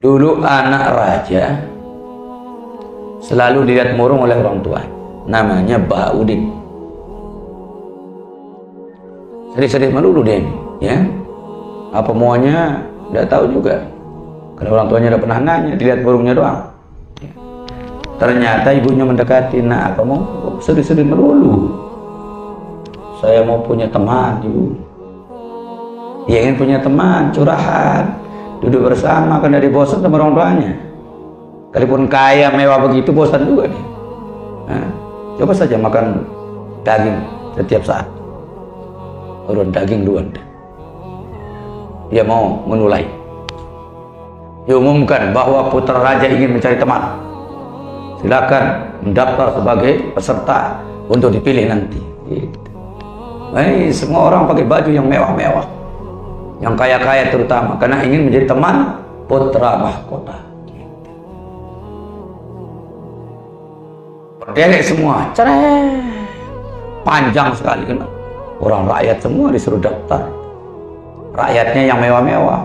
Dulu anak raja selalu dilihat murung oleh orang tua, namanya Baudin. Sedih-sedih melulu dia, ya. Apa maunya tidak tahu juga. Karena orang tuanya tidak pernah nanya, dilihat murungnya doang. Ternyata ibunya mendekati, "Nak, apa mau sedih-sedih melulu? Saya mau punya teman, Ibu." Dia ingin punya teman, curahan, duduk bersama, karena dia bosan sama orang tuanya. Kalaupun kaya mewah begitu, bosan juga dia. Nah, coba saja makan daging setiap saat. Urun daging duluan. Dia mau menulai. Diumumkan bahwa putra raja ingin mencari teman. Silakan mendaftar sebagai peserta untuk dipilih nanti. Gitu. Semua orang pakai baju yang mewah-mewah, yang kaya-kaya terutama, karena ingin menjadi teman putra mahkota. Berderet semua, cerai, panjang sekali kan. Orang rakyat semua disuruh daftar. Rakyatnya yang mewah-mewah,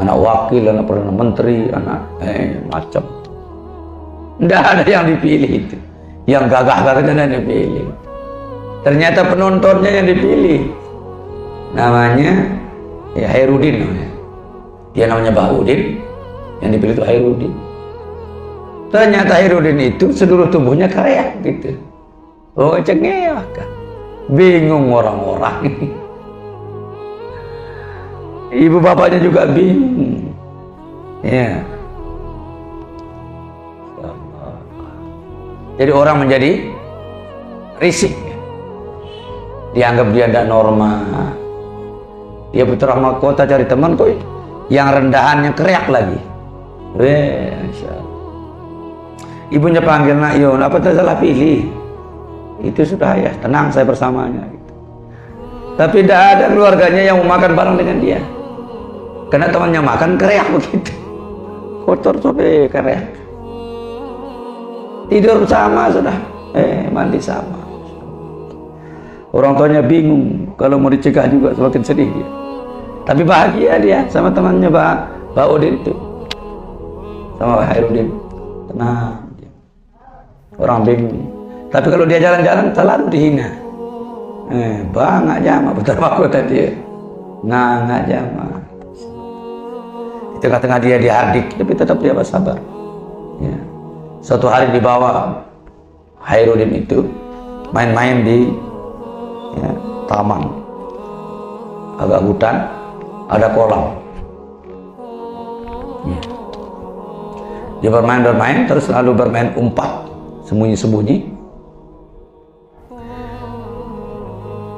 anak wakil, anak perdana menteri, anak macam. Tidak ada yang dipilih itu, yang gagah-gagah tidak dipilih. Ternyata penontonnya yang dipilih, namanya ya Hairudin namanya. Dia namanya Baudin, yang dipilih itu Hairudin. Ternyata Hairudin itu seluruh tubuhnya kayak gitu. Oh, cengeng kan. Bingung orang-orang. Ibu bapaknya juga bingung. Ya. Jadi orang menjadi risik. Dianggap dia tidak normal. Dia putra mahkota cari teman kok yang rendahannya keriak lagi. Ibunya panggil, "Nak Yon, apa salah pilih? Itu sudah ya, tenang, saya bersamanya." Gitu. Tapi tidak ada keluarganya yang mau makan bareng dengan dia, karena temannya makan keriak begitu, kotor sobek keriak. Tidur sama sudah, mandi sama. Orang tuanya bingung, kalau mau dicegah juga semakin sedih dia. Tapi bahagia dia sama temannya Baudin itu, sama Hairudin, tenang. Orang bingung. Tapi kalau dia jalan-jalan selalu dihina. Bangak jama putra mahkota dia, ngangak jama. Di tengah-tengah dia dihardik, tapi tetap dia bersabar. Ya. Suatu hari dibawa Hairudin itu main-main di taman, agak hutan, ada kolam. Ya. Dia bermain-bermain, terus lalu bermain umpat, sembunyi-sembunyi,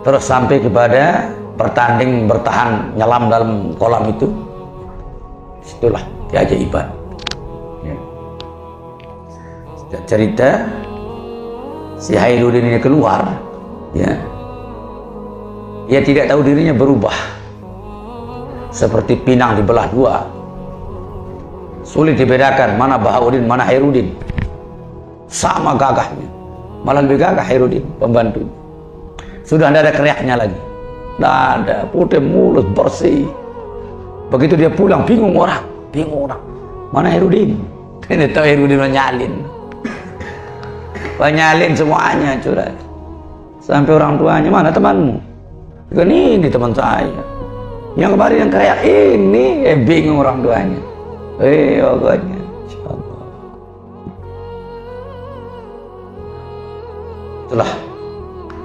terus sampai kepada bertanding bertahan nyelam dalam kolam itu. Itulah keajaiban. Cerita si Hairudin ini keluar, ya, dia tidak tahu dirinya berubah seperti pinang dibelah dua, sulit dibedakan mana Baudin mana Hairudin. Sama gagahnya, malah lebih gagah Hairudin pembantu. Sudah tidak ada keriaknya lagi, tidak ada, putih mulus bersih. Begitu dia pulang bingung orang, mana Hairudin? Ini tahu Hairudin nyalin semuanya, curhat. Sampai orang tuanya, "Mana temanmu?" Kan, "Ini teman saya yang kemarin yang kayak ini." Bingung orang tuanya. Pokoknya insyaallah. Itulah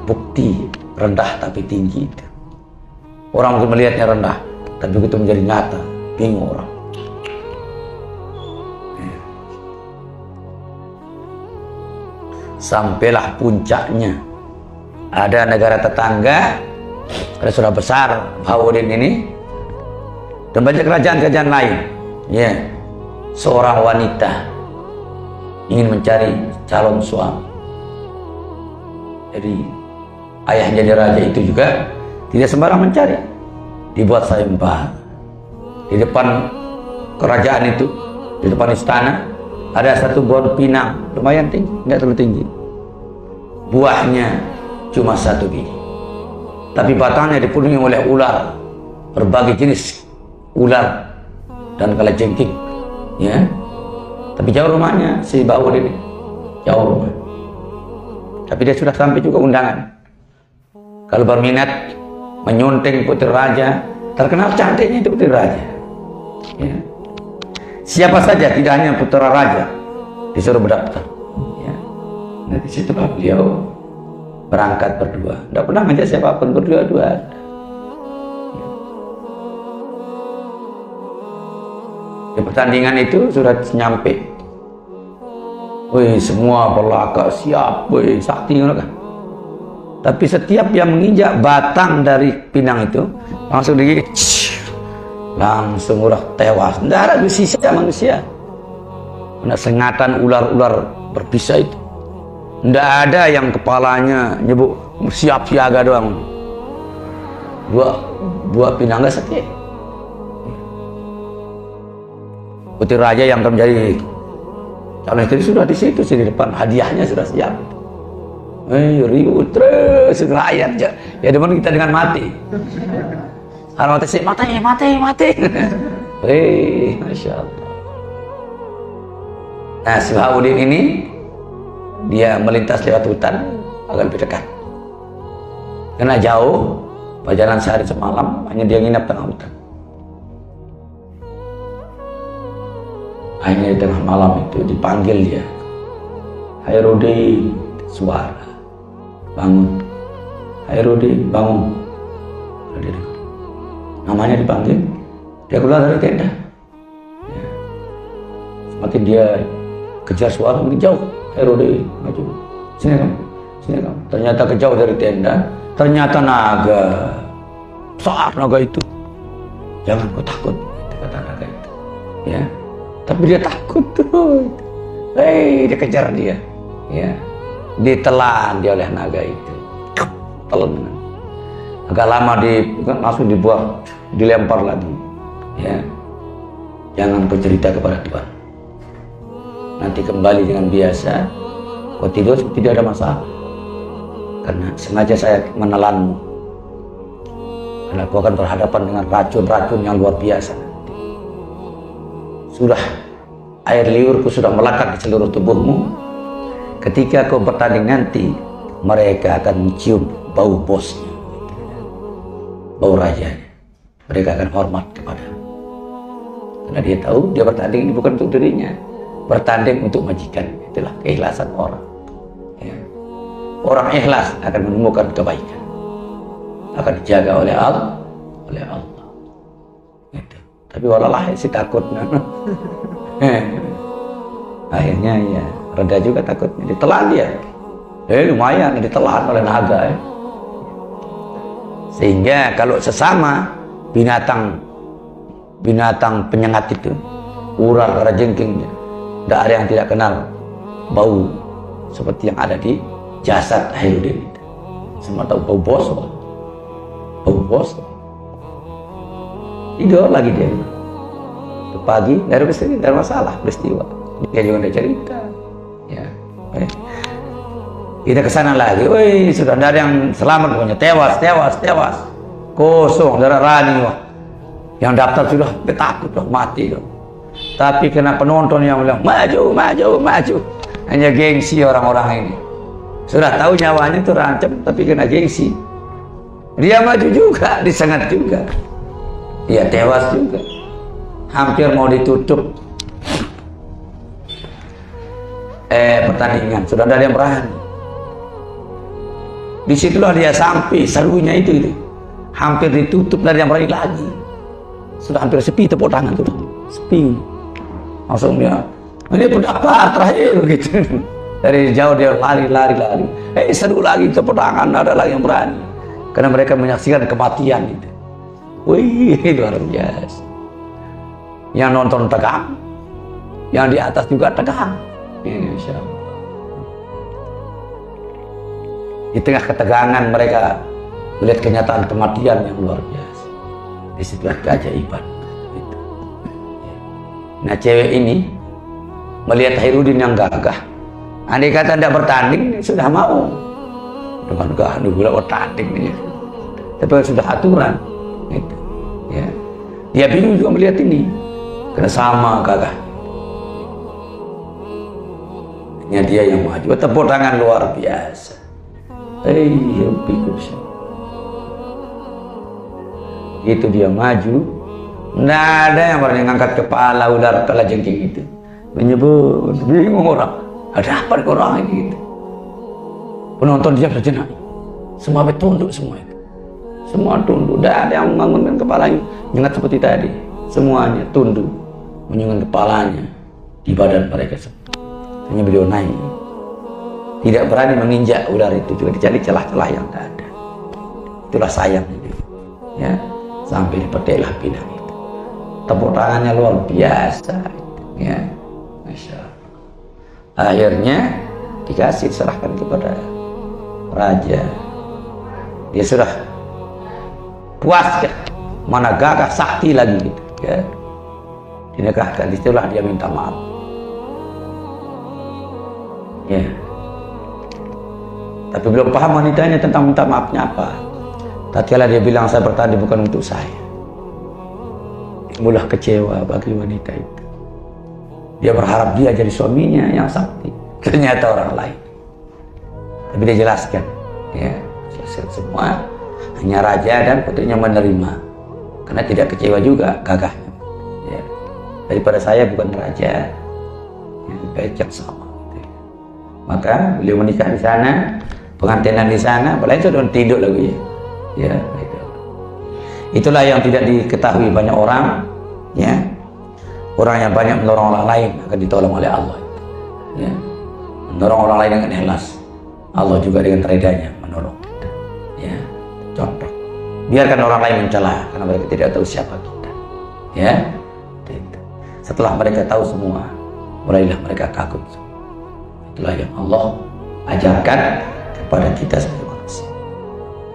bukti rendah tapi tinggi itu. Orang mungkin melihatnya rendah, tapi begitu menjadi nyata, bingung orang. Sampailah puncaknya, ada negara tetangga, ada sudah besar Baudin ini, dan banyak kerajaan-kerajaan lain. Ya, seorang wanita ingin mencari calon suami. Jadi ayah jadi raja itu juga tidak sembarang mencari. Dibuat sayembara di depan kerajaan itu, di depan istana. Ada satu pohon pinang, lumayan tinggi, nggak terlalu tinggi. Buahnya cuma satu biji, tapi batangnya dipenuhi oleh ular, berbagai jenis ular dan kalajengking, ya. Tapi jauh rumahnya si Baud ini, jauh rumah. Tapi dia sudah sampai juga undangan. Kalau berminat menyunting putri raja, terkenal cantiknya itu putri raja. Ya. Siapa saja, tidak hanya putra raja, disuruh berdaftar. Ya. Nah, di situlah beliau berangkat berdua. Tidak pernah ngajak siapapun, berdua-dua. Di pertandingan itu sudah nyampe. Wih, semua berlagak siap, wih, sakti kan. Tapi setiap yang menginjak batang dari pinang itu langsung digigit, langsung udah tewas. Tidak ada sisa manusia. Kena sengatan ular-ular berbisa itu. Tidak ada yang kepalanya nyebut siap siaga doang. Dua pinang nggak sakit. Putri raja yang akan menjadi calon istri sudah di situ, di depan, hadiahnya sudah siap. Ribut terus rakyat aja. Ya demen kita dengan mati. Kalau mati. Masya Allah. Nah, si Bahaudin ini dia melintas lewat hutan agak lebih dekat. Karena jauh, perjalanan sehari semalam, hanya dia nginap tengah hutan. Akhirnya di tengah malam itu dipanggil dia, Hairudin, suara, bangun, Hairudin, bangun. Namanya dipanggil, dia keluar dari tenda. Ya. Semakin dia kejar suara, makin jauh. Hairudin, maju, sini kamu. Ternyata kejauh dari tenda, ternyata naga, besar naga itu. Jangan kau takut, kata naga itu. Ya. Tapi dia takut tuh. Dia kejar dia. Ya. Ditelan dia oleh naga itu. Telan. Agak lama langsung dibuang, dilempar lagi. Ya. Jangan kau cerita kepada Tuhan. Nanti kembali dengan biasa. Kau tidur tidak ada masalah. Karena sengaja saya menelanmu. Karena kau akan berhadapan dengan racun-racun yang luar biasa. Sudah air liurku sudah melekat di seluruh tubuhmu. Ketika kau bertanding nanti, mereka akan mencium bau bosnya, bau rajanya. Mereka akan hormat kepada. Karena dia tahu dia bertanding ini bukan untuk dirinya, bertanding untuk majikan. Itulah keikhlasan orang. Ya. Orang ikhlas akan menemukan kebaikan, akan dijaga oleh Allah. Tapi walalah si takut. Akhirnya ya reda juga takutnya, ditelan dia. Lumayan ditelan oleh naga. Sehingga kalau sesama binatang penyengat itu, ular, kalajengking, tidak ada yang tidak kenal bau seperti yang ada di jasad Hairudin itu. Semua tahu bau bos. Tidur lagi dia. Pagi dari masalah peristiwa. Dia juga ada cerita. Ya. Kita kesana lagi. Woi, sudah ada yang selamat punya, tewas. Kosong, darah rani. Wah. Yang daftar sudah takut, mati. Tapi kena penonton yang bilang maju. Hanya gengsi orang-orang ini. Sudah tahu nyawanya itu rancam, tapi kena gengsi. Dia maju juga, disengat juga. Dia tewas juga. Hampir mau ditutup pertandingan. Sudah ada yang berani. Disitulah dia sampai serunya itu. Hampir ditutup, dari yang berani lagi. Sudah hampir sepi tepuk tangan tuh. Sepi. Langsung dia, ini pendapat terakhir gitu. Dari jauh dia lari. Seru lagi tepuk tangan, ada lagi yang berani. Karena mereka menyaksikan kematian itu. Wih, luar biasa. Yang nonton tegang, yang di atas juga tegang. Insya Allah. Di tengah ketegangan mereka melihat kenyataan kematian yang luar biasa. Di situ ada keajaiban. Nah, cewek ini melihat Hairudin yang gagah. Andai kata tidak bertanding, sudah mau. Dengan gagah, bertanding nih. Tapi sudah aturan. Gitu. Ya. Dia bingung juga melihat ini. karena sama gagah. Hanya dia yang maju. Tepuk tangan luar biasa. Itu dia maju. Nggak ada yang berani ngangkat kepala ular kala jengking itu. Menyebut, bingung orang. Ada apa dengan orang ini gitu. Penonton dia sejenak. Semua tunduk semua itu. Semua tunduk. Tidak ada yang menganggungkan kepalanya. Ingat seperti tadi. Semuanya tunduk. Menyungkan kepalanya di badan mereka semua. Hanya beliau naik. Tidak berani menginjak ular itu. Juga dicari celah-celah yang tidak ada. Itulah sayang ini. Ya. Sampai dipetiklah pinang itu. Tepuk tangannya luar biasa. Ya. Masya Allah. Akhirnya dikasih, serahkan kepada raja. Dia sudah puas kan? Mana gagah sakti lagi gitu, ya. Dinikahkan, itulah dia minta maaf. Ya. Tapi belum paham wanitanya tentang minta maafnya apa. Tatkala dia bilang saya bertanding bukan untuk saya. Mulah kecewa bagi wanita itu. Dia berharap dia jadi suaminya yang sakti. Ternyata orang lain. Tapi dia jelaskan, ya, jelaskan semua. Hanya raja dan putrinya menerima, karena tidak kecewa juga gagahnya. Ya. Daripada saya bukan raja, yang baik yang sama. Gitu. Maka beliau menikah di sana, pengantinan di sana, padahal itu udah tidur lagi. Ya, gitu. Itulah yang tidak diketahui banyak orang, ya. Orang yang banyak menolong orang lain akan ditolong oleh Allah. Ya. Menolong orang lain dengan ikhlas, Allah juga dengan redanya menolong kita. Ya. Contoh, biarkan orang lain mencela karena mereka tidak tahu siapa kita. Ya. Setelah mereka tahu semua, mulailah mereka kagum. Itulah yang Allah ajarkan kepada kita semua.